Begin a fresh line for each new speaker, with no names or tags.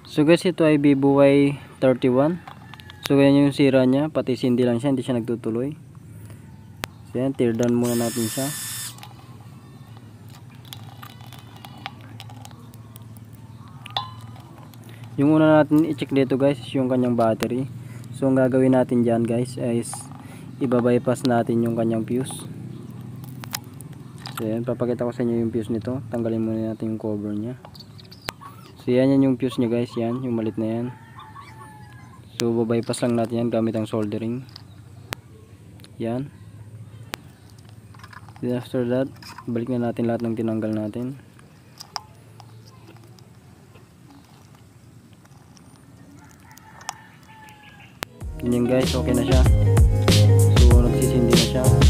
So guys, ito ay Vivo Y31. So ganyan yung sira niya, pati sindi lang siya, hindi siya nagtutuloy. So yan, tear down muna natin siya. Yung una natin i-check dito guys is yung kanyang battery. So ang gagawin natin dyan guys is ibabypass natin yung kanyang fuse. So yan, papakita ko sa inyo yung fuse nito. Tanggalin muna natin yung cover nya. So yan yung fuse nya guys, yan yung malit na yan. So babypass lang natin yan gamit ang soldering. Yan. Then after that, balik na natin lahat ng tinanggal natin. Ganyan guys, okay na siya. So nagsisindi na siya.